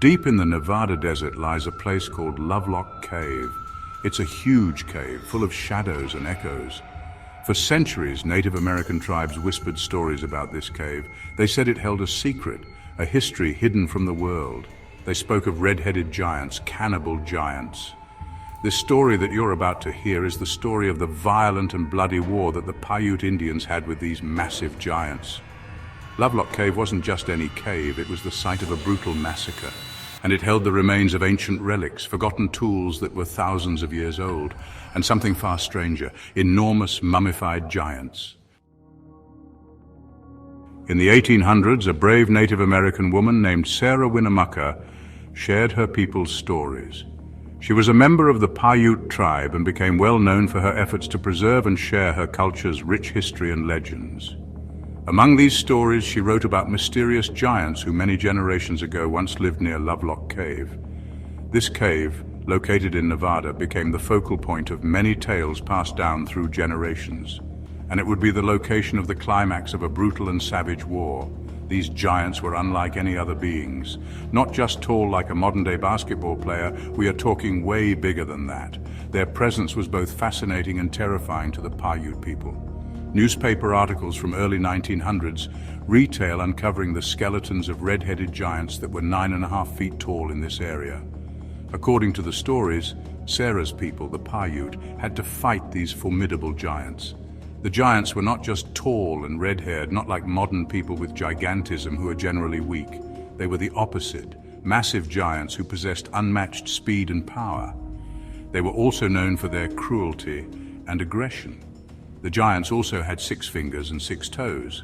Deep in the Nevada desert lies a place called Lovelock Cave. It's a huge cave full of shadows and echoes. For centuries, Native American tribes whispered stories about this cave. They said it held a secret, a history hidden from the world. They spoke of red-headed giants, cannibal giants. This story that you're about to hear is the story of the violent and bloody war that the Paiute Indians had with these massive giants. Lovelock Cave wasn't just any cave, it was the site of a brutal massacre. And it held the remains of ancient relics, forgotten tools that were thousands of years old, and something far stranger, enormous mummified giants. In the 1800s, a brave Native American woman named Sarah Winnemucca shared her people's stories. She was a member of the Paiute tribe and became well known for her efforts to preserve and share her culture's rich history and legends. Among these stories, she wrote about mysterious giants who many generations ago once lived near Lovelock Cave. This cave, located in Nevada, became the focal point of many tales passed down through generations. And it would be the location of the climax of a brutal and savage war. These giants were unlike any other beings. Not just tall like a modern-day basketball player, we are talking way bigger than that. Their presence was both fascinating and terrifying to the Paiute people. Newspaper articles from early 1900s retail uncovering the skeletons of red-headed giants that were 9.5 feet tall in this area. According to the stories, Sarah's people, the Paiute, had to fight these formidable giants. The giants were not just tall and red-haired, not like modern people with gigantism who are generally weak. They were the opposite, massive giants who possessed unmatched speed and power. They were also known for their cruelty and aggression. The giants also had 6 fingers and 6 toes.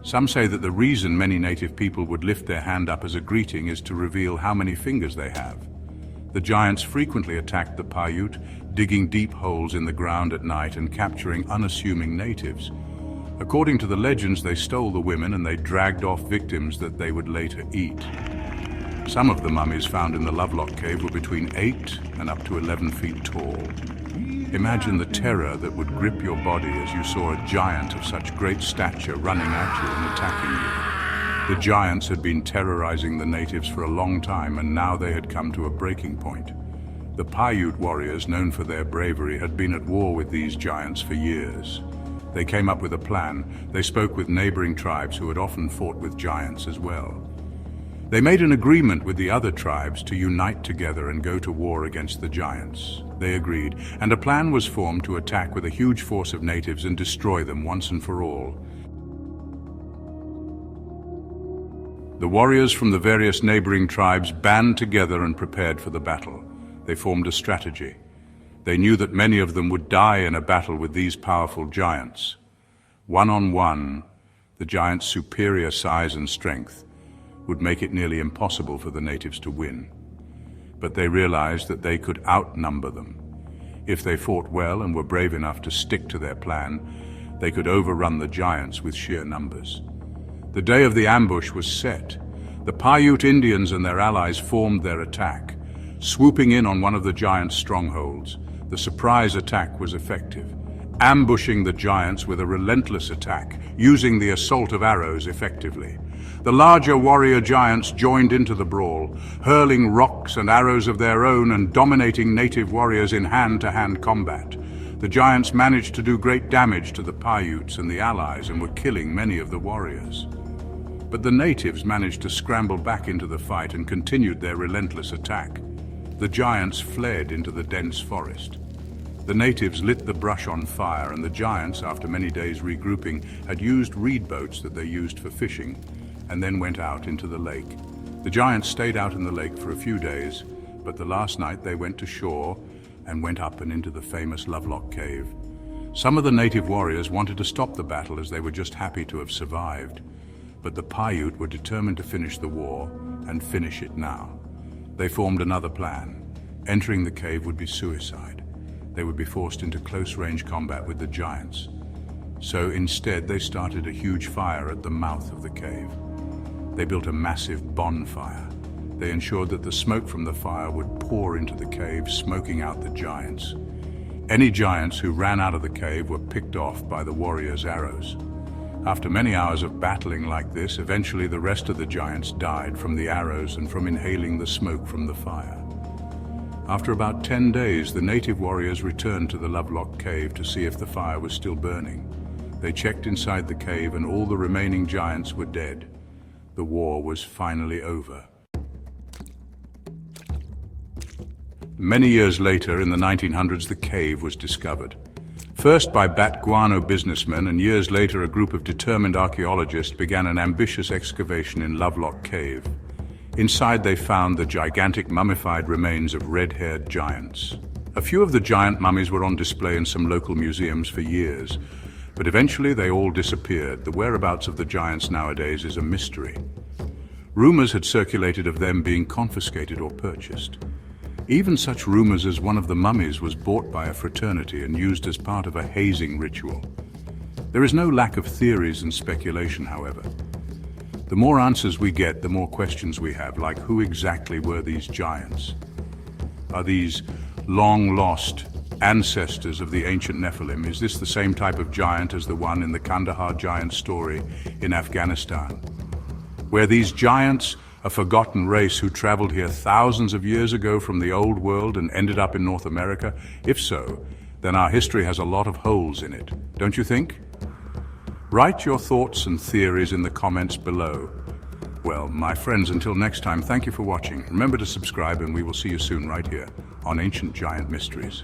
Some say that the reason many native people would lift their hand up as a greeting is to reveal how many fingers they have. The giants frequently attacked the Paiute, digging deep holes in the ground at night and capturing unassuming natives. According to the legends, they stole the women and they dragged off victims that they would later eat. Some of the mummies found in the Lovelock Cave were between 8 and up to 11 feet tall. Imagine the terror that would grip your body as you saw a giant of such great stature running at you and attacking you. The giants had been terrorizing the natives for a long time, and now they had come to a breaking point. The Paiute warriors, known for their bravery, had been at war with these giants for years. They came up with a plan. They spoke with neighboring tribes who had often fought with giants as well. They made an agreement with the other tribes to unite together and go to war against the giants. They agreed, and a plan was formed to attack with a huge force of natives and destroy them once and for all. The warriors from the various neighboring tribes band together and prepared for the battle. They formed a strategy. They knew that many of them would die in a battle with these powerful giants. One-on-one, the giants' superior size and strength would make it nearly impossible for the natives to win. But they realized that they could outnumber them. If they fought well and were brave enough to stick to their plan, they could overrun the giants with sheer numbers. The day of the ambush was set. The Paiute Indians and their allies formed their attack. Swooping in on one of the giants' strongholds, the surprise attack was effective, ambushing the giants with a relentless attack, using the assault of arrows effectively. The larger warrior giants joined into the brawl, hurling rocks and arrows of their own and dominating native warriors in hand-to-hand combat. The giants managed to do great damage to the Paiutes and the allies and were killing many of the warriors. But the natives managed to scramble back into the fight and continued their relentless attack. The giants fled into the dense forest. The natives lit the brush on fire, and the giants, after many days regrouping, had used reed boats that they used for fishing, and then went out into the lake. The giants stayed out in the lake for a few days, but the last night they went to shore and went up and into the famous Lovelock Cave. Some of the native warriors wanted to stop the battle as they were just happy to have survived, but the Paiute were determined to finish the war and finish it now. They formed another plan. Entering the cave would be suicide. They would be forced into close-range combat with the giants. So instead, they started a huge fire at the mouth of the cave. They built a massive bonfire. They ensured that the smoke from the fire would pour into the cave, smoking out the giants. Any giants who ran out of the cave were picked off by the warriors' arrows. After many hours of battling like this, eventually the rest of the giants died from the arrows and from inhaling the smoke from the fire. After about 10 days, the native warriors returned to the Lovelock Cave to see if the fire was still burning. They checked inside the cave and all the remaining giants were dead. The war was finally over. Many years later, in the 1900s, the cave was discovered. First by Bat Guano businessmen, and years later a group of determined archaeologists began an ambitious excavation in Lovelock Cave. Inside they found the gigantic mummified remains of red-haired giants. A few of the giant mummies were on display in some local museums for years, but eventually they all disappeared. The whereabouts of the giants nowadays is a mystery. Rumors had circulated of them being confiscated or purchased. Even such rumors as one of the mummies was bought by a fraternity and used as part of a hazing ritual. There is no lack of theories and speculation, however. The more answers we get, the more questions we have, like who exactly were these giants? Are these long-lost ancestors of the ancient Nephilim? Is this the same type of giant as the one in the Kandahar giant story in Afghanistan? Were these giants a forgotten race who traveled here thousands of years ago from the old world and ended up in North America? If so, then our history has a lot of holes in it, don't you think? Write your thoughts and theories in the comments below. Well, my friends, until next time, thank you for watching. Remember to subscribe and we will see you soon right here on Ancient Giant Mysteries.